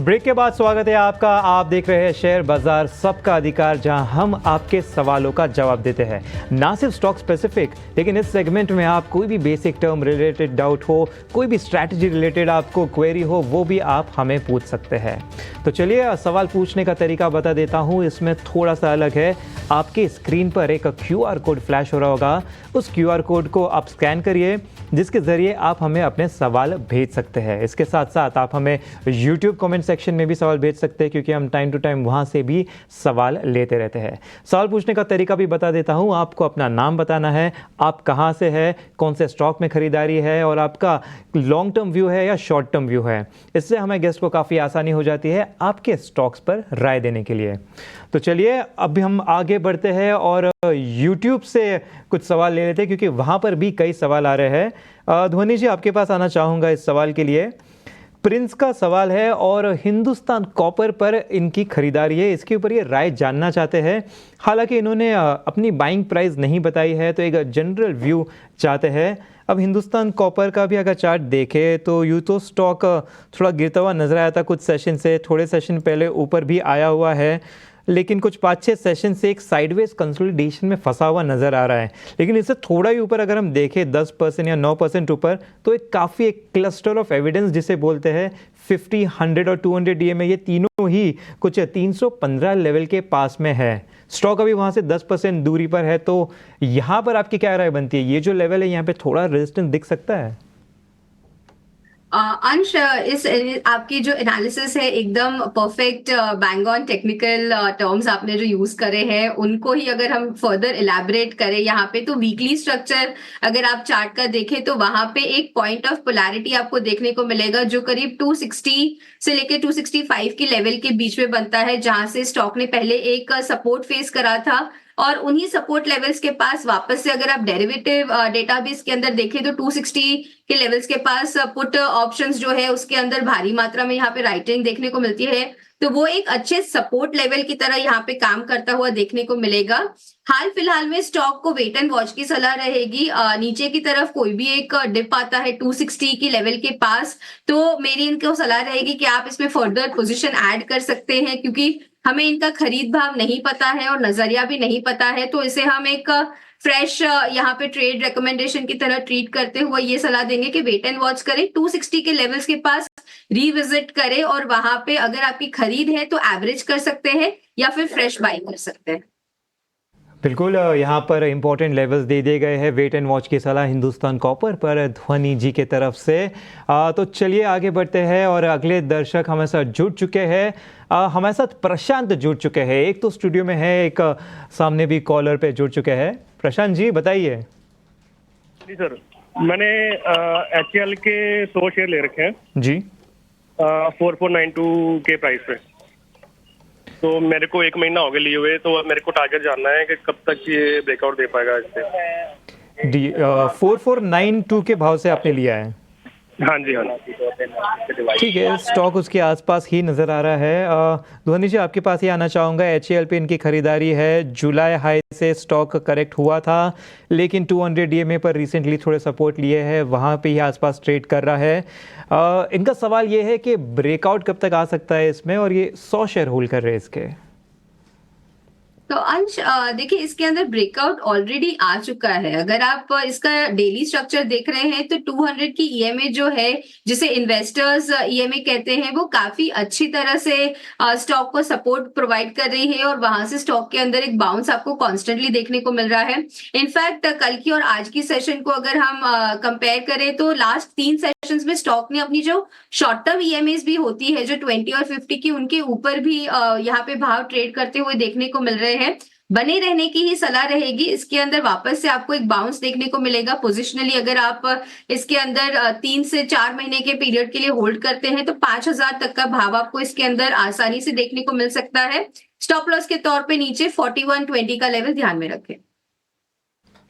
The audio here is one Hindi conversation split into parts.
ब्रेक के बाद स्वागत है आपका। आप देख रहे हैं शेयर बाजार सबका अधिकार, जहां हम आपके सवालों का जवाब देते हैं, ना सिर्फ स्टॉक स्पेसिफिक, लेकिन इस सेगमेंट में आप कोई भी बेसिक टर्म रिलेटेड डाउट हो, कोई भी स्ट्रैटेजी रिलेटेड आपको क्वेरी हो, वो भी आप हमें पूछ सकते हैं। तो चलिए सवाल पूछने का तरीका बता देता हूँ, इसमें थोड़ा सा अलग है। आपके स्क्रीन पर एक QR कोड फ्लैश हो रहा होगा, उस QR कोड को आप स्कैन करिए, जिसके ज़रिए आप हमें अपने सवाल भेज सकते हैं। इसके साथ साथ आप हमें YouTube कमेंट सेक्शन में भी सवाल भेज सकते हैं, क्योंकि हम टाइम टू टाइम वहाँ से भी सवाल लेते रहते हैं। सवाल पूछने का तरीका भी बता देता हूँ। आपको अपना नाम बताना है, आप कहाँ से है, कौन से स्टॉक में खरीदारी है, और आपका लॉन्ग टर्म व्यू है या शॉर्ट टर्म व्यू है। इससे हमें गेस्ट को काफ़ी आसानी हो जाती है आपके स्टॉक्स पर राय देने के लिए। तो चलिए अभी हम आगे बढ़ते हैं और YouTube से कुछ सवाल ले लेते हैं, क्योंकि वहाँ पर भी कई सवाल आ रहे हैं। ध्वनि जी, आपके पास आना चाहूँगा इस सवाल के लिए। प्रिंस का सवाल है और हिंदुस्तान कॉपर पर इनकी खरीदारी है, इसके ऊपर ये राय जानना चाहते हैं। हालांकि इन्होंने अपनी बाइंग प्राइस नहीं बताई है, तो एक जनरल व्यू चाहते हैं। अब हिंदुस्तान कॉपर का भी अगर चार्ट देखें तो यूँ तो स्टॉक थोड़ा गिरता हुआ नजर आया था कुछ सेशन से, थोड़े सेशन पहले ऊपर भी आया हुआ है, लेकिन कुछ 5-6 सेशन से एक साइडवेज कंसोलिडेशन में फंसा हुआ नज़र आ रहा है। लेकिन इससे थोड़ा ही ऊपर अगर हम देखें 10% या 9% ऊपर, तो एक काफ़ी एक क्लस्टर ऑफ एविडेंस जिसे बोलते हैं 50, 100 और 200 DMA, ये तीनों ही कुछ 315 लेवल के पास में है। स्टॉक अभी वहाँ से 10% दूरी पर है। तो यहाँ पर आपकी क्या राय बनती है? ये जो लेवल है, यहाँ पे थोड़ा रेजिस्टेंस दिख सकता है? अंश, इस आपकी जो एनालिसिस है एकदम perfect, bang on technical terms आपने जो यूज करे हैं उनको ही अगर हम फर्दर इलैबोरेट करें यहाँ पे, तो वीकली स्ट्रक्चर अगर आप चार्ट का देखें तो वहां पे एक पॉइंट ऑफ पोलैरिटी आपको देखने को मिलेगा, जो करीब 260 से लेकर 265 की लेवल के बीच में बनता है, जहां से स्टॉक ने पहले एक सपोर्ट फेस करा था। और उन्हीं सपोर्ट लेवल्स के पास वापस से अगर आप डेरिवेटिव डेटाबेस के अंदर देखें तो 260 के लेवल्स के पास पुट ऑप्शंस जो है उसके अंदर भारी मात्रा में यहाँ पे राइटिंग देखने को मिलती है। तो वो एक अच्छे सपोर्ट लेवल की तरह यहाँ पे काम करता हुआ देखने को मिलेगा। हाल फिलहाल में स्टॉक को वेट एंड वॉच की सलाह रहेगी। नीचे की तरफ कोई भी एक डिप आता है 260 की लेवल के पास, तो मेरी इनको सलाह रहेगी कि आप इसमें फर्दर पोजीशन ऐड कर सकते हैं, क्योंकि हमें इनका खरीद भाव नहीं पता है और नजरिया भी नहीं पता है। तो इसे हम एक फ्रेश यहाँ पे ट्रेड रिकमेंडेशन की तरह ट्रीट करते हुए ये सलाह देंगे कि वेट एंड वॉच करें, 260 के लेवल्स के पास रिविजिट करें, और वहां पे अगर आपकी खरीद है तो एवरेज कर सकते हैं या फिर फ्रेश बाई कर सकते हैं। बिल्कुल, यहाँ पर इंपॉर्टेंट लेवल्स दे दिए गए हैं। वेट एंड वॉच की सलाह हिंदुस्तान कॉपर पर ध्वनि जी के तरफ से। तो चलिए आगे बढ़ते हैं और अगले दर्शक हमारे साथ जुड़ चुके हैं। हमारे साथ प्रशांत जुड़ चुके हैं, एक तो स्टूडियो में है, एक सामने भी कॉलर पे जुड़ चुके हैं। प्रशांत जी बताइए। जी सर, मैंने HCL के 100 शेयर ले रखे हैं जी, 4492 के प्राइस पे। तो मेरे को 1 महीना हो गया लिए हुए, तो मेरे को टारगेट जानना है कि कब तक ये ब्रेकआउट दे पाएगा इससे। 4492 के भाव से आपने लिया है? हाँ जी, हाँ जी, ठीक है, स्टॉक उसके आसपास ही नज़र आ रहा है। ध्वनि जी, आपके पास ही आना चाहूँगा। HCL पे इनकी खरीदारी है। जुलाई हाई से स्टॉक करेक्ट हुआ था, लेकिन 200 DMA पर रिसेंटली थोड़े सपोर्ट लिए हैं, वहाँ पे ही आसपास ट्रेड कर रहा है। इनका सवाल ये है कि ब्रेकआउट कब तक आ सकता है इसमें, और ये 100 शेयर होल्ड कर रहे हैं इसके। तो अंश, देखिए इसके अंदर ब्रेकआउट ऑलरेडी आ चुका है। अगर आप इसका डेली स्ट्रक्चर देख रहे हैं तो 200 की EMA जो है, जिसे इन्वेस्टर्स EMA कहते हैं, वो काफी अच्छी तरह से स्टॉक को सपोर्ट प्रोवाइड कर रही है, और वहां से स्टॉक के अंदर एक बाउंस आपको कॉन्स्टेंटली देखने को मिल रहा है। इनफैक्ट कल की और आज की सेशन को अगर हम कंपेयर करें तो लास्ट 3 सेशंस में स्टॉक ने अपनी जो शॉर्ट टर्म EMAs भी होती है, जो 20 और 50 की, उनके ऊपर भी यहाँ पे भाव ट्रेड करते हुए देखने को मिल रहे हैं। बने रहने की ही सलाह रहेगी। इसके अंदर वापस से आपको एक बाउंस देखने को मिलेगा पोजिशनली। अगर आप इसके अंदर 3 से 4 महीने के पीरियड के लिए होल्ड करते हैं तो 5000 तक का भाव आपको इसके अंदर आसानी से देखने को मिल सकता है। स्टॉप लॉस के तौर पे नीचे 4120 का लेवल ध्यान में रखें।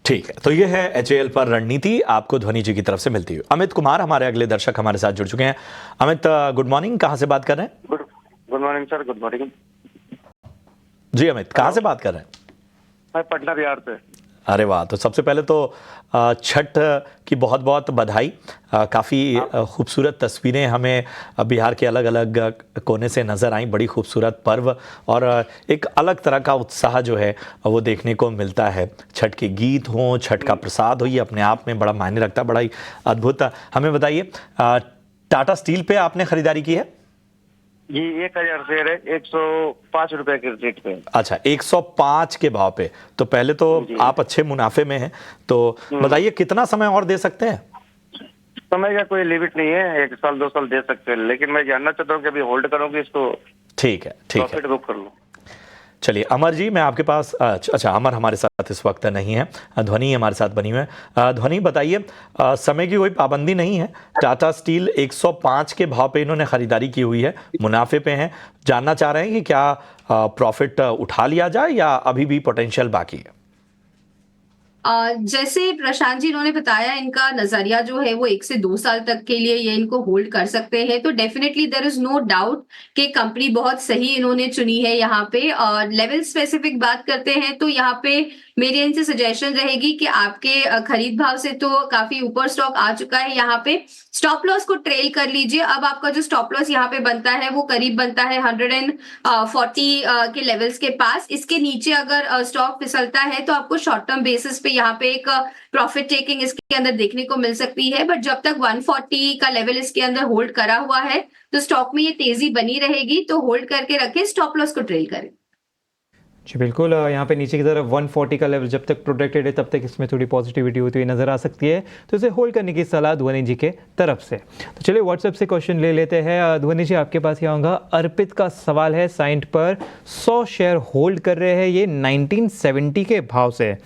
ठीक है, तो ये है HCL पर रणनीति आपको ध्वनि जी की तरफ से मिलती हुई। अमित कुमार हमारे अगले दर्शक हमारे साथ जुड़ चुके हैं। अमित, गुड मॉर्निंग, कहां से बात कर रहे हैं? Good morning sir, good morning ji Amit, कहां से बात कर रहे हैं? मैं पटना बिहार से। अरे वाह, तो सबसे पहले तो छठ की बहुत बहुत बधाई। काफ़ी खूबसूरत तस्वीरें हमें बिहार के अलग अलग कोने से नज़र आई, बड़ी खूबसूरत पर्व और एक अलग तरह का उत्साह जो है वो देखने को मिलता है। छठ के गीत हों, छठ का प्रसाद हो, ये अपने आप में बड़ा मायने रखता है, बड़ा ही अद्भुत। हमें बताइए, टाटा स्टील पे आपने खरीदारी की है? जी 1000 शेयर है, 105 रुपए के रेट पे। अच्छा, 105 के भाव पे। तो पहले तो आप अच्छे मुनाफे में हैं, तो बताइए कितना समय और दे सकते हैं? समय का कोई लिमिट नहीं है, 1 साल 2 साल दे सकते हैं, लेकिन मैं जानना चाहता हूँ कि अभी होल्ड करोगे इसको? ठीक है, ठीक है। प्रॉफिट बुक कर लो। चलिए अमर जी, मैं आपके पास अच्छा, अमर हमारे साथ इस वक्त नहीं है, ध्वनि हमारे साथ बनी हुई है। ध्वनि बताइए, समय की कोई पाबंदी नहीं है, टाटा स्टील 105 के भाव पे इन्होंने खरीदारी की हुई है, मुनाफे पे हैं, जानना चाह रहे हैं कि क्या प्रॉफिट उठा लिया जाए या अभी भी पोटेंशियल बाकी है? जैसे प्रशांत जी इन्होंने बताया, इनका नजरिया जो है वो 1 से 2 साल तक के लिए ये इनको होल्ड कर सकते हैं, तो definitely there is no doubt कि कंपनी बहुत सही इन्होंने चुनी है यहाँ पे। और लेवल स्पेसिफिक बात करते हैं तो यहाँ पे मेरी इनसे सजेशन रहेगी कि आपके खरीद भाव से तो काफी ऊपर स्टॉक आ चुका है, यहाँ पे स्टॉप लॉस को ट्रेल कर लीजिए। अब आपका जो स्टॉप लॉस यहाँ पे बनता है वो करीब बनता है 140 के लेवल्स के पास। इसके नीचे अगर स्टॉक फिसलता है तो आपको शॉर्ट टर्म बेसिस पे यहाँ पे एक प्रॉफिट टेकिंग इसके अंदर देखने को मिल सकती है, बट जब तक 140 का लेवल इसके अंदर होल्ड करा हुआ है तो स्टॉक में ये तेजी बनी रहेगी, तो होल्ड करके रखें, स्टॉप लॉस को ट्रेल करें। जी बिल्कुल, यहाँ पे नीचे की तरफ 140 का लेवल जब तक प्रोटेक्टेड है तब तक इसमें थोड़ी पॉजिटिविटी होती हुई नजर आ सकती है, तो इसे होल्ड करने की सलाह ध्वनि जी के तरफ से। तो चलिए व्हाट्सएप से क्वेश्चन ले लेते हैं। ध्वनि जी, आपके पास ये आऊँगा। अर्पित का सवाल है, साइंट पर 100 शेयर होल्ड कर रहे हैं ये 1970 के भाव से।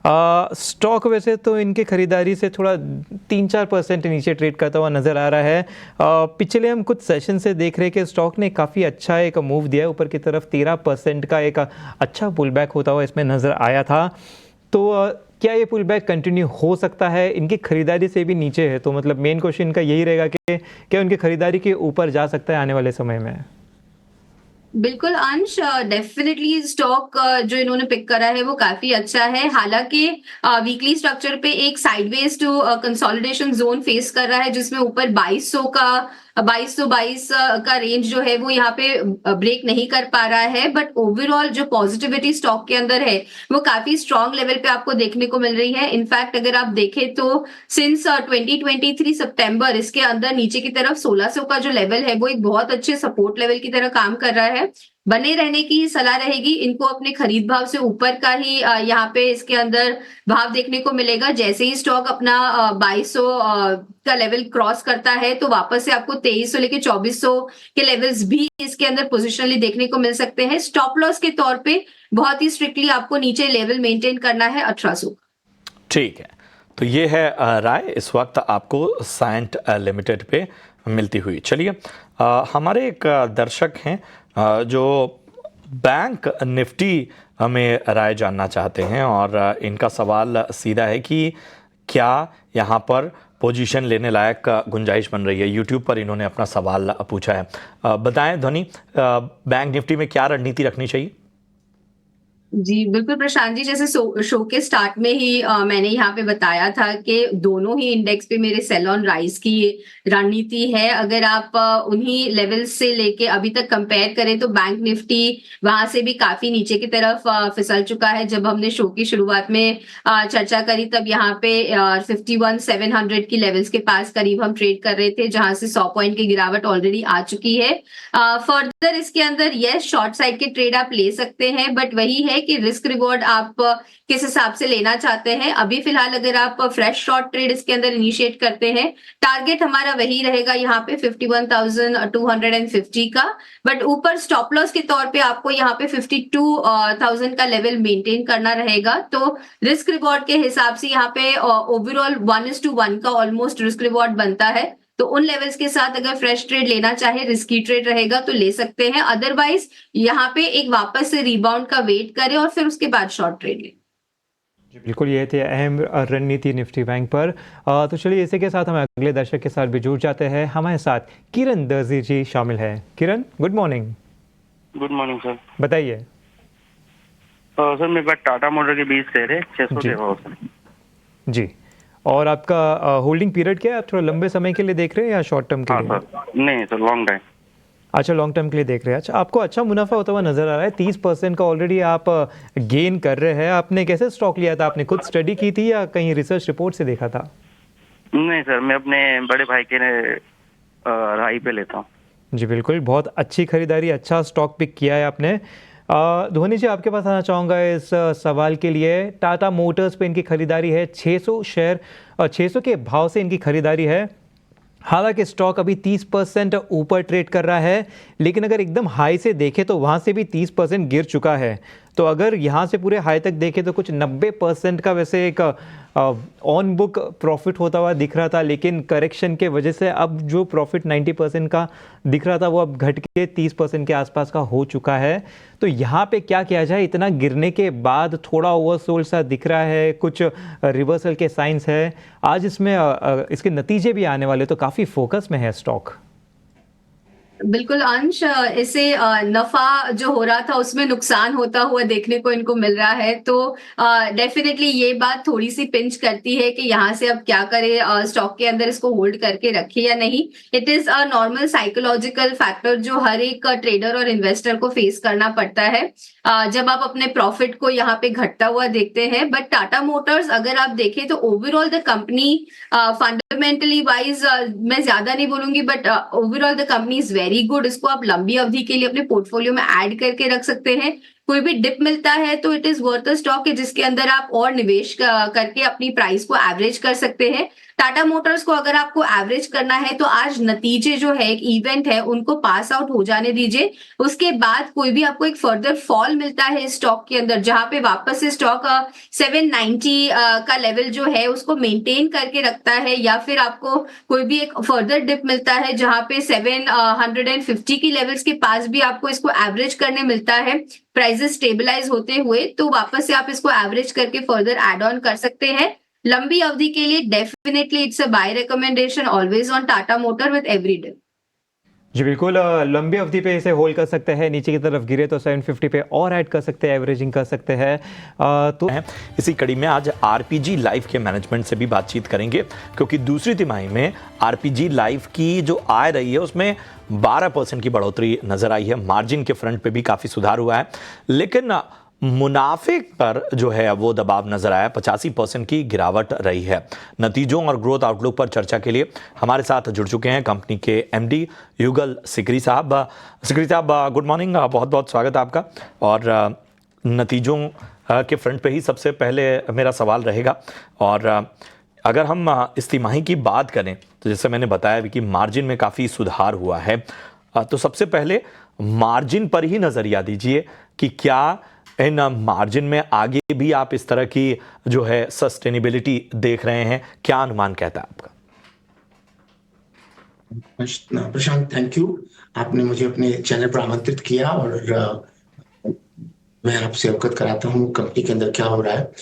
स्टॉक वैसे तो इनके खरीदारी से थोड़ा 3-4% नीचे ट्रेड करता हुआ नज़र आ रहा है। पिछले हम कुछ सेशन से देख रहे हैं कि स्टॉक ने काफ़ी अच्छा एक मूव दिया है ऊपर की तरफ, 13% का एक अच्छा पुल बैक होता हुआ इसमें नज़र आया था। तो क्या ये पुल बैक कंटिन्यू हो सकता है? इनकी खरीदारी से भी नीचे है, तो मतलब मेन क्वेश्चन इनका यही रहेगा कि क्या उनकी खरीदारी के ऊपर जा सकता है आने वाले समय में? बिल्कुल अंश, डेफिनेटली स्टॉक जो इन्होंने पिक करा है वो काफी अच्छा है। हालांकि वीकली स्ट्रक्चर पे एक sideways to consolidation zone face कर रहा है, जिसमें ऊपर 2222 का रेंज जो है वो यहाँ पे ब्रेक नहीं कर पा रहा है, बट ओवरऑल जो पॉजिटिविटी स्टॉक के अंदर है वो काफी स्ट्रॉन्ग लेवल पे आपको देखने को मिल रही है। इनफैक्ट अगर आप देखें तो सिंस 2023 सितंबर इसके अंदर नीचे की तरफ 1600 का जो लेवल है वो एक बहुत अच्छे सपोर्ट लेवल की तरह काम कर रहा है। बने रहने की सलाह रहेगी, इनको अपने खरीद भाव से ऊपर का ही यहाँ पे इसके अंदर भाव देखने को मिलेगा। जैसे ही स्टॉक अपना 2200 का लेवल क्रॉस करता है तो वापस से आपको 2300 लेके 2400 के लेवल्स भी इसके अंदर पोजिशनली देखने को मिल सकते हैं। स्टॉप लॉस के तौर पे बहुत ही स्ट्रिक्टली आपको नीचे लेवल मेंटेन करना है 1800। ठीक है, तो ये है राय इस वक्त आपको साइंट लिमिटेड पे मिलती हुई। चलिए हमारे एक दर्शक हैं जो बैंक निफ्टी में राय जानना चाहते हैं, और इनका सवाल सीधा है कि क्या यहाँ पर पोजीशन लेने लायक गुंजाइश बन रही है। यूट्यूब पर इन्होंने अपना सवाल पूछा है। बताएं ध्वनि, बैंक निफ्टी में क्या रणनीति रखनी चाहिए? जी बिल्कुल प्रशांत जी, जैसे शो के स्टार्ट में ही मैंने यहाँ पे बताया था कि दोनों ही इंडेक्स पे मेरे सेल ऑन राइज की रणनीति है। अगर आप उन्हीं लेवल्स से लेके अभी तक कंपेयर करें तो बैंक निफ्टी वहां से भी काफी नीचे की तरफ फिसल चुका है। जब हमने शो की शुरुआत में चर्चा करी तब यहाँ पे 51,700 की लेवल्स के पास करीब हम ट्रेड कर रहे थे, जहां से 100 पॉइंट की गिरावट ऑलरेडी आ चुकी है। फर्दर इसके अंदर यस शॉर्ट साइड के ट्रेड आप ले सकते हैं, बट वही है कि रिस्क रिवॉर्ड आप किस हिसाब से लेना चाहते हैं। अभी फिलहाल अगर आप फ्रेश शॉर्ट ट्रेड इसके अंदर इनिशिएट करते हैं, टारगेट हमारा वही रहेगा यहाँ पे 51,250 का, बट ऊपर स्टॉप लॉस के तौर पे आपको यहाँ पे 52,000 का लेवल मेंटेन करना रहेगा। तो रिस्क रिवॉर्ड के हिसाब से यहाँ पे ओवरऑल 1:1 का ऑलमोस्ट रिस्क रिवॉर्ड बनता है। तो उन लेवल्स के साथ अगर फ्रेश ट्रेड लेना चाहे, रिस्की ट्रेड रहेगा तो ले सकते हैं, अदरवाइज यहाँ पे एक वापस से रिबाउंड का वेट करें और फिर उसके बाद शॉर्ट ट्रेड लें। जी बिल्कुल, ये थे अहम रणनीति निफ्टी बैंक पर। तो चलिए इसी के साथ हम अगले दर्शक के साथ भी जुड़ जाते हैं। हमारे साथ किरण दर्जी जी शामिल है। Kiran, good morning. Good morning sir. बताइए। तो सर मेरे पास टाटा मोटर के 20 शेयर है, 600 जी। के भाव से। जी, और आपका होल्डिंग पीरियड क्या है? आप थोड़ा लंबे समय के लिए देख रहे हैं या शॉर्ट टर्म के हाँ लिए? सर, नहीं सर, लॉन्ग टाइम। अच्छा, लॉन्ग टर्म के लिए देख रहे हैं। अच्छा, आपको अच्छा मुनाफा होता हुआ नजर आ रहा है, 30% का ऑलरेडी आप गेन कर रहे हैं। आपने कैसे स्टॉक लिया था? आपने खुद स्टडी की थी या कहीं रिसर्च रिपोर्ट से देखा था? नहीं सर, मैं अपने बड़े भाई के राय पे लेता हूँ। जी बिल्कुल, बहुत अच्छी खरीदारी, अच्छा स्टॉक पिक किया है आपने। धोनी जी, आपके पास आना चाहूँगा इस सवाल के लिए। टाटा मोटर्स पे इनकी खरीदारी है, 600 शेयर और 600 के भाव से इनकी खरीदारी है। हालांकि स्टॉक अभी 30% ऊपर ट्रेड कर रहा है, लेकिन अगर एकदम हाई से देखें तो वहाँ से भी 30% गिर चुका है। तो अगर यहाँ से पूरे हाई तक देखें तो कुछ 90% का वैसे एक ऑन बुक प्रॉफिट होता हुआ दिख रहा था, लेकिन करेक्शन के वजह से अब जो प्रॉफिट 90% का दिख रहा था वो अब घट के 30% के आसपास का हो चुका है। तो यहाँ पे क्या किया जाए? इतना गिरने के बाद थोड़ा ओवरसोल्ड सा दिख रहा है, कुछ रिवर्सल के साइंस है। आज इसमें इसके नतीजे भी आने वाले, तो काफ़ी फोकस में है स्टॉक। बिल्कुल अंश, इससे नफा जो हो रहा था उसमें नुकसान होता हुआ देखने को इनको मिल रहा है। तो डेफिनेटली ये बात थोड़ी सी पिंच करती है कि यहाँ से अब क्या करें, स्टॉक के अंदर इसको होल्ड करके रखे या नहीं। It is a normal psychological factor जो हर एक ट्रेडर और इन्वेस्टर को फेस करना पड़ता है जब आप अपने प्रॉफिट को यहाँ पे घटता हुआ देखते हैं। बट टाटा मोटर्स अगर आप देखें तो overall the company fundamentally wise मैं ज्यादा नहीं बोलूंगी, but overall the company is very good. इसको आप लंबी अवधि के लिए अपने पोर्टफोलियो में ऐड करके रख सकते हैं। कोई भी डिप मिलता है तो it is worth a stock है जिसके अंदर आप और निवेश करके अपनी प्राइस को एवरेज कर सकते हैं। टाटा मोटर्स को अगर आपको एवरेज करना है तो आज नतीजे जो है, एक इवेंट है, उनको पास आउट हो जाने दीजिए। उसके बाद कोई भी आपको एक फर्दर फॉल मिलता है स्टॉक के अंदर, जहां पे वापस से स्टॉक 790 का लेवल जो है उसको मेंटेन करके रखता है, या फिर आपको कोई भी एक फर्दर डिप मिलता है जहां पे 750 की लेवल्स के पास भी आपको इसको एवरेज करने मिलता है प्राइसेस स्टेबलाइज होते हुए, तो वापस से आप इसको एवरेज करके फर्दर एड ऑन कर सकते हैं। लंबी अवधि के लिए definitely it's a buy recommendation always on Tata motor with every day. जी बिल्कुल, लंबी अवधि पे इसे होल्ड कर सकते हैं। नीचे की तरफ गिरे तो 750 पे और ऐड कर सकते हैं, एवरेजिंग कर सकते हैं। तो इसी कड़ी में आज आरपीजी लाइफ के मैनेजमेंट से भी बातचीत करेंगे, क्योंकि दूसरी तिमाही में आरपीजी लाइफ की जो आय रही है उसमें 12% की बढ़ोतरी नजर आई है। मार्जिन के फ्रंट पे भी काफी सुधार हुआ है, लेकिन मुनाफे पर जो है वो दबाव नजर आया, 85% की गिरावट रही है। नतीजों और ग्रोथ आउटलुक पर चर्चा के लिए हमारे साथ जुड़ चुके हैं कंपनी के एमडी युगल सिकरी साहब। सिकरी साहब, गुड मॉर्निंग, बहुत बहुत स्वागत है आपका। और नतीजों के फ्रंट पे ही सबसे पहले मेरा सवाल रहेगा। और अगर हम इस तिमाही की बात करें तो जैसे मैंने बताया भी कि मार्जिन में काफ़ी सुधार हुआ है, तो सबसे पहले मार्जिन पर ही नज़रिया दीजिए कि क्या इन मार्जिन में आगे भी आप इस तरह की जो है सस्टेनेबिलिटी देख रहे हैं? क्या अनुमान कहता है आपका? प्रशांत, थैंक यू। आपने मुझे अपने चैनल पर आमंत्रित किया और मैं आपसे अवगत कराता हूँ कंपनी के अंदर क्या हो रहा है।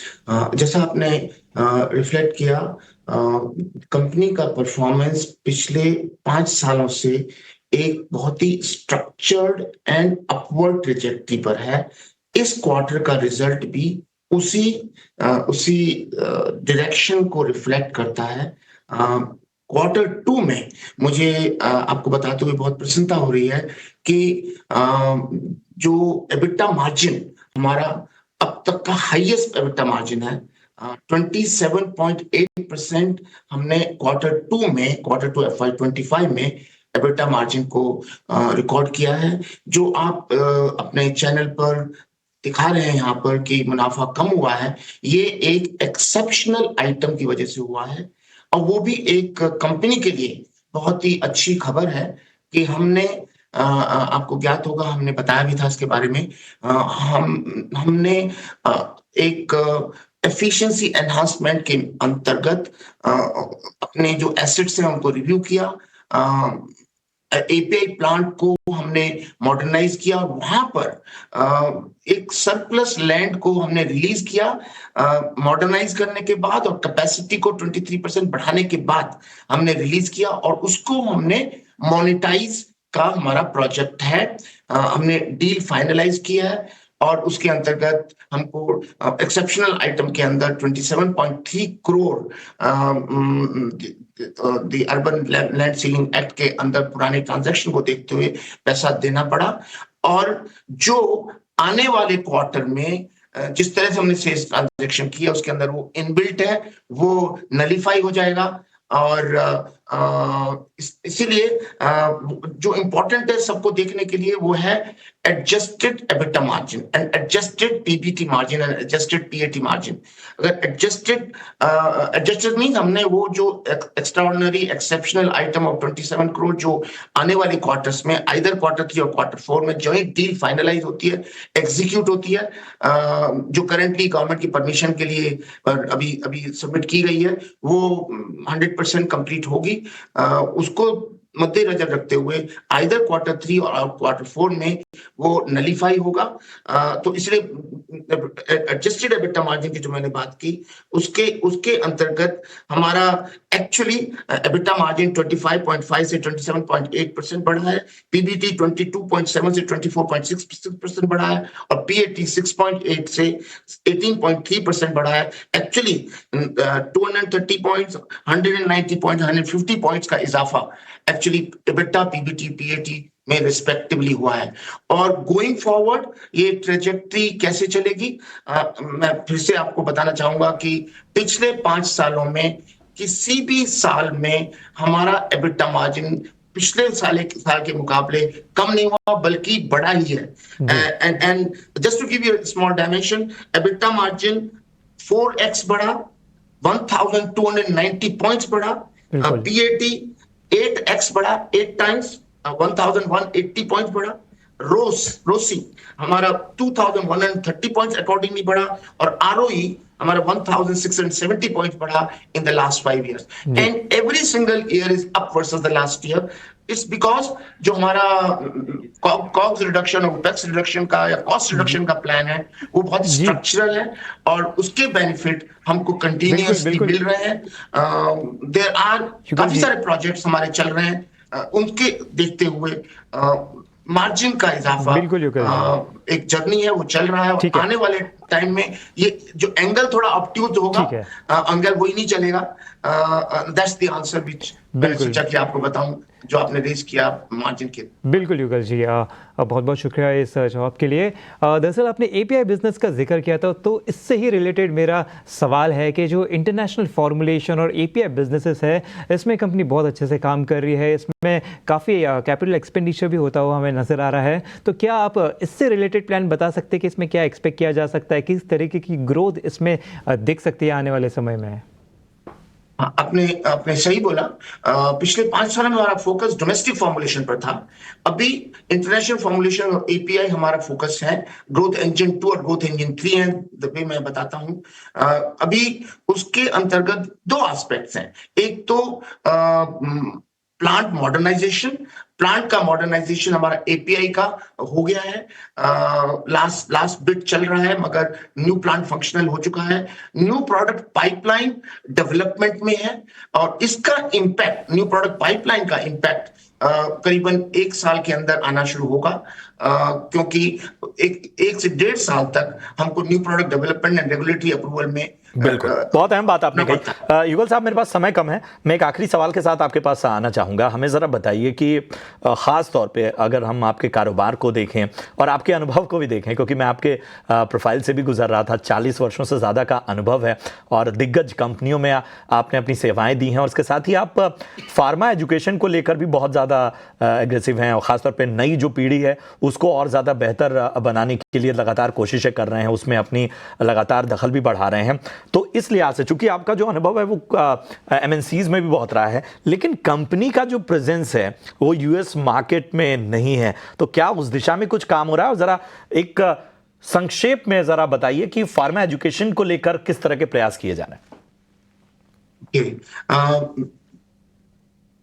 जैसा आपने रिफ्लेक्ट किया, कंपनी का परफॉर्मेंस पिछले 5 सालों से एक बहुत ही स्ट्रक्चर्ड एंड अपवर्ड ट्रेजेक्टरी पर है। इस क्वार्टर का रिजल्ट भी उसी डायरेक्शन को रिफ्लेक्ट करता है। क्वार्टर 2 में मुझे आपको बताते हुए बहुत प्रसन्नता हो रही है कि जो एबिटा मार्जिन हमारा अब तक का हाईएस्ट एबिटा मार्जिन है, 27.8% हमने क्वार्टर 2 FY25 में एबिटा मार्जिन को रिकॉर्ड किया है। जो आप अपने चैनल पर दिखा रहे हैं यहाँ पर कि मुनाफा कम हुआ है, ये एक एक्सेप्शनल आइटम की वजह से हुआ है, और वो भी एक कंपनी के लिए बहुत ही अच्छी खबर है कि हमने आपको ज्ञात होगा, हमने बताया भी था इसके बारे में, हमने एक एफिशिएंसी एनहांसमेंट के अंतर्गत अपने जो एसेट्स हैं उनको रिव्यू किया। एपीआई प्लांट को हमने मॉडर्नाइज किया, वहां पर एक सरप्लस लैंड को हमने रिलीज किया मॉडर्नाइज करने के बाद, और कैपेसिटी को 23% बढ़ाने के बाद हमने रिलीज किया, और उसको हमने मोनेटाइज का हमारा प्रोजेक्ट है। हमने डील फाइनलाइज किया है। और उसके अंतर्गत हमको एक्सेप्शनल आइटम के अंदर 27.3 crore the urban land ceiling act के अंदर पुराने ट्रांजैक्शन को देखते हुए पैसा देना पड़ा। और जो आने वाले क्वार्टर में जिस तरह से हमने सेल्स ट्रांजैक्शन किया उसके अंदर वो इनबिल्ट है, वो नलीफाई हो जाएगा। और इसीलिए जो इंपॉर्टेंट है सबको देखने के लिए वो है adjusted EBITDA margin and adjusted PBT margin and adjusted PAT margin. अगर एडजस्टेड मीन हमने वो जो extraordinary exceptional item of 27 crore जो आने वाले क्वार्टर्स में आइदर क्वार्टर 3 और क्वार्टर 4 में जो एक डील फाइनलाइज होती है, एग्जीक्यूट होती है, जो करंटली गवर्नमेंट की परमिशन के लिए अभी सबमिट की गई है, वो 100% कंप्लीट होगी। उसको मद्देनजर रखते हुए आइदर क्वार्टर 3 और क्वार्टर 4 में वो नलीफाई होगा। तो इसलिए एडजस्टेड एबिटा मार्जिन की जो मैंने बात की उसके अंतर्गत हमारा एक्चुअली एबिटा मार्जिन 25.5 से 27.8% बढ़ा है, पीबीटी 22.7 से 24.6% बढ़ा है और पीएटी 6.8 से 18.3% बढ़ा है। एक्चुअली 230 पॉइंट्स, 190 पॉइंट, 150 पॉइंट्स का इजाफा एक्चुअली एबिटा, पीबीटी, पीएटी में रिस्पेक्टिवली हुआ है। और गोइंग फॉरवर्ड ये ट्रेजेक्टरी कैसे चलेगी, मैं फिर से आपको बताना चाहूंगा कि पिछले 5 सालों में किसी भी साल में हमारा एबिटा मार्जिन पिछले साल के मुकाबले कम नहीं हुआ बल्कि बढ़ा ही है। And just to give you small dimension, EBITDA margin 4x बढ़ा, 1290 पॉइंट्स बढ़ा, पीएटी 8x बढ़ा, 8 टाइम्स, 1180 पॉइंट्स बढ़ा, रोसी हमारा 2130 पॉइंट्स अकॉर्डिंगली बढ़ा और आरओई हमारा 1670 पॉइंट्स बढ़ा in the last 5 years and every single year is up versus the last year. It's because जो हमारा कॉस्ट रिडक्शन और ओपेक्स रिडक्शन का या कॉस्ट रिडक्शन का प्लान है वो बहुत स्ट्रक्चरल है और उसके बेनिफिट हमको कंटिन्यूअसली मिल रहे हैं। देयर आर काफी सारे प्रोजेक्ट्स हमारे चल रहे हैं, उनके देखते हुए मार्जिन का इजाफा एक जर्नी है वो चल रहा है और आने वाले टाइम में ये जो एंगल थोड़ा ऑब्ट्यूज होगा, एंगल वही नहीं चलेगा। दैट्स द आंसर व्हिच मैं सोचा कि आपको बताऊं जो आपने रेज किया मार्जिन के। बिल्कुल युगल जी, बहुत बहुत शुक्रिया इस जवाब के लिए। दरअसल आपने एपीआई बिजनेस का जिक्र किया था, तो इससे ही रिलेटेड मेरा सवाल है कि जो इंटरनेशनल फॉर्मुलेशन और एपीआई बिजनेसेस है इसमें कंपनी बहुत अच्छे से काम कर रही है, इसमें काफ़ी कैपिटल एक्सपेंडिचर भी होता हुआ हमें नज़र आ रहा है। तो क्या आप इससे रिलेटेड प्लान बता सकते हैं कि इसमें क्या एक्सपेक्ट किया जा सकता है, किस तरीके की ग्रोथ इसमें दिख सकती है आने वाले समय में? आपने सही बोला। पिछले 5 साल में हमारा फोकस डोमेस्टिक फॉर्मुलेशन पर था, अभी इंटरनेशनल फॉर्मुलेशन और एपीआई हमारा फोकस है। ग्रोथ इंजन 2 और ग्रोथ इंजन 3 है, वे मैं बताता हूं। अभी उसके अंतर्गत 2 एस्पेक्ट्स हैं। एक तो प्लांट मॉडर्नाइजेशन, प्लांट का मॉडर्नाइजेशन हमारा एपीआई का हो गया है, लास्ट बिट चल रहा है मगर न्यू प्लांट फंक्शनल हो चुका है। न्यू प्रोडक्ट पाइपलाइन डेवलपमेंट में है और इसका इंपैक्ट, न्यू प्रोडक्ट पाइपलाइन का इंपैक्ट करीबन 1 साल के अंदर आना शुरू होगा, क्योंकि 1 से 1.5 साल तक हमको new product development and regulatory approval में। बिल्कुल, बहुत अहम बात आपने कही। युगल साहब, मेरे पास समय कम है, मैं एक आखिरी सवाल के साथ आपके पास आना चाहूँगा। हमें ज़रा बताइए कि ख़ास तौर पे अगर हम आपके कारोबार को देखें और आपके अनुभव को भी देखें, क्योंकि मैं आपके प्रोफाइल से भी गुजर रहा था, 40 वर्षों से ज़्यादा का अनुभव है और दिग्गज कंपनियों में आपने अपनी सेवाएँ दी हैं और उसके साथ ही आप फार्मा एजुकेशन को लेकर भी बहुत ज़्यादा एग्रेसिव हैं और ख़ासतौर पर नई जो पीढ़ी है उसको और ज़्यादा बेहतर बनाने के लिए लगातार कोशिशें कर रहे हैं, उसमें अपनी लगातार दखल भी बढ़ा रहे हैं। तो इस लिहाज से चूंकि आपका जो अनुभव है वो एमएनसीज में भी बहुत रहा है, लेकिन कंपनी का जो प्रेजेंस है वो यूएस मार्केट में नहीं है, तो क्या उस दिशा में कुछ काम हो रहा है? और जरा एक संक्षेप में जरा बताइए कि फार्मा एजुकेशन को लेकर किस तरह के प्रयास किए जा रहे हैं।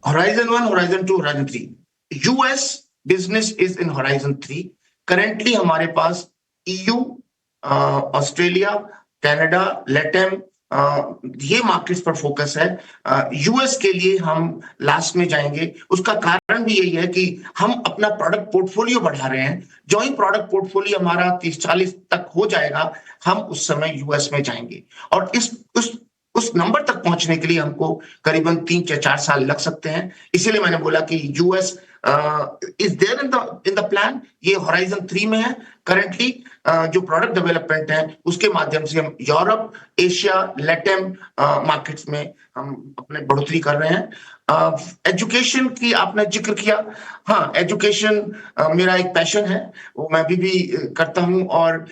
Horizon 1, Horizon 2, Horizon 3. US business is in Horizon 3. Currently हमारे पास EU, ऑस्ट्रेलिया, कनाडा, LATAM ये मार्केट्स पर फोकस है। यूएस के लिए हम लास्ट में जाएंगे, उसका कारण भी यही है कि हम अपना प्रोडक्ट पोर्टफोलियो बढ़ा रहे हैं। जो ही प्रोडक्ट पोर्टफोलियो हमारा 30-40 तक हो जाएगा, हम उस समय यूएस में जाएंगे। और उस नंबर तक पहुंचने के लिए हमको करीबन 3 या 4 साल लग सकते हैं। इसीलिए मैंने बोला कि US is there in the plan. ये होराइजन 3 में है करंटली। जो प्रोडक्ट डेवलपमेंट है उसके माध्यम से हम यूरोप, एशिया, लैटिन मार्केट्स में हम अपने बढ़ोतरी कर रहे हैं। एजुकेशन की आपने जिक्र किया। हाँ, एजुकेशन मेरा एक पैशन है, वो मैं भी करता हूं। और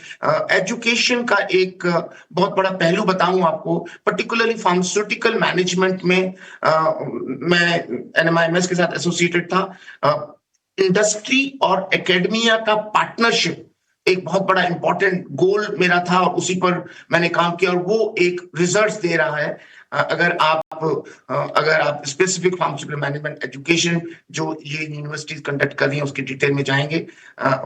एजुकेशन का एक बहुत बड़ा पहलू बताऊं आपको, पर्टिकुलरली फार्मास्यूटिकल मैनेजमेंट में मैं NMIMS के साथ एसोसिएटेड था। इंडस्ट्री और एकेडमिया का पार्टनरशिप एक बहुत बड़ा इंपॉर्टेंट गोल मेरा था और उसी पर मैंने काम किया और वो एक रिजल्ट्स दे रहा है। अगर आप स्पेसिफिक फार्मास्यूटिकल मैनेजमेंट एजुकेशन जो ये यूनिवर्सिटीज कंडक्ट कर रही हैं उसकी डिटेल में जाएंगे।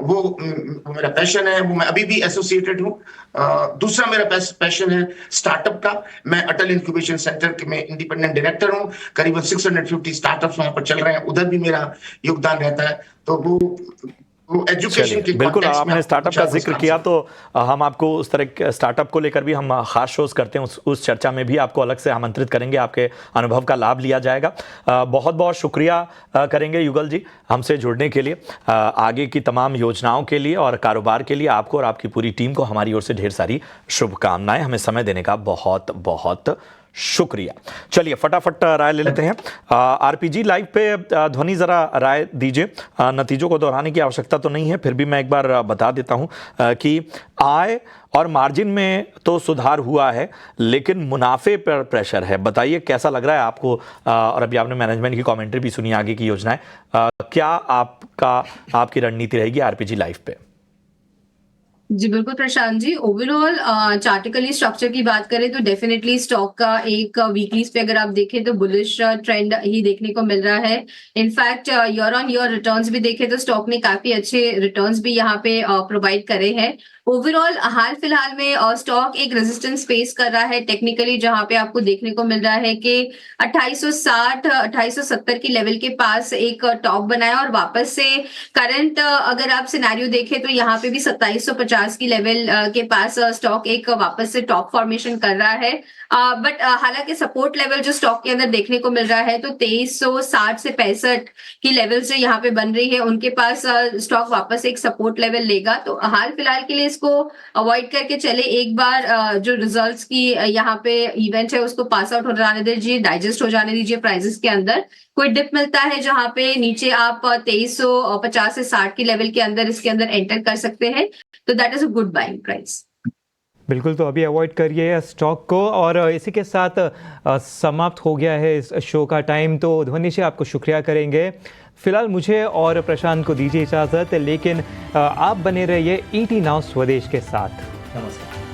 वो मेरा पैशन है, वो मैं अभी भी एसोसिएटेड हूँ। दूसरा मेरा पैशन है स्टार्टअप का। मैं अटल इंक्यूबेशन सेंटर के में इंडिपेंडेंट डायरेक्टर हूँ। करीबन 650 स्टार्टअप्स वहां पर चल रहे हैं, उधर भी मेरा योगदान रहता है। तो वो एजुकेशन के बिल्कुल, context में आपने स्टार्टअप का जिक्र किया सकते तो हम आपको उस तरह के स्टार्टअप को लेकर भी हम खास शोज करते हैं, उस चर्चा में भी आपको अलग से आमंत्रित करेंगे, आपके अनुभव का लाभ लिया जाएगा। बहुत बहुत शुक्रिया करेंगे युगल जी हमसे जुड़ने के लिए। आगे की तमाम योजनाओं के लिए और कारोबार के लिए आपको और आपकी पूरी टीम को हमारी ओर से ढेर सारी शुभकामनाएं। हमें समय देने का बहुत बहुत शुक्रिया। चलिए फटाफट राय ले लेते हैं। आरपीजी लाइव पे ध्वनि जरा राय दीजिए। नतीजों को दोहराने की आवश्यकता तो नहीं है, फिर भी मैं एक बार बता देता हूं कि आय और मार्जिन में तो सुधार हुआ है लेकिन मुनाफे पर प्रेशर है। बताइए कैसा लग रहा है आपको? और अभी आपने मैनेजमेंट की कमेंट्री भी सुनी, आगे की योजनाएं क्या आपकी रणनीति रहेगी आरपीजी लाइव पे? जी बिल्कुल प्रशांत जी, ओवरऑल चार्टिकली स्ट्रक्चर की बात करें तो डेफिनेटली स्टॉक का एक वीकलीज पे अगर आप देखें तो बुलिश ट्रेंड ही देखने को मिल रहा है। In fact year on year returns भी देखें तो स्टॉक ने काफी अच्छे रिटर्न्स भी यहाँ पे प्रोवाइड करे हैं। ओवरऑल हाल फिलहाल में स्टॉक एक रेजिस्टेंस फेस कर रहा है टेक्निकली, जहां पे आपको देखने को मिल रहा है कि 2860 2870 की लेवल के पास एक टॉप बनाया और वापस से करंट अगर आप सिनेरियो देखें तो यहाँ पे भी 2750 की लेवल के पास स्टॉक एक वापस से टॉप फॉर्मेशन कर रहा है। बट हालांकि सपोर्ट लेवल जो स्टॉक के अंदर देखने को मिल रहा है तो 2360 से 65 की लेवल जो यहाँ पे बन रही है उनके पास स्टॉक वापस एक सपोर्ट लेवल लेगा। तो हाल फिलहाल के लिए इसको अवॉइड करके चले, एक बार जो रिजल्ट्स की यहाँ पे इवेंट है उसको पास आउट हो जाने दीजिए, डाइजेस्ट हो जाने दीजिए प्राइसेस के अंदर। कोई डिप मिलता है जहां पे नीचे आप 2350 से 60 की लेवल के अंदर इसके अंदर एंटर कर सकते हैं, तो that is a good buying price. बिल्कुल, तो अभी अवॉइड करिए स्टॉक को। और इसी के साथ समाप्त हो गया है इस शो का टाइम। तो ध्वनि से आपको शुक्रिया करेंगे। फिलहाल मुझे और प्रशांत को दीजिए इजाज़त, लेकिन आप बने रहिए ET नाउ स्वदेश के साथ। नमस्कार।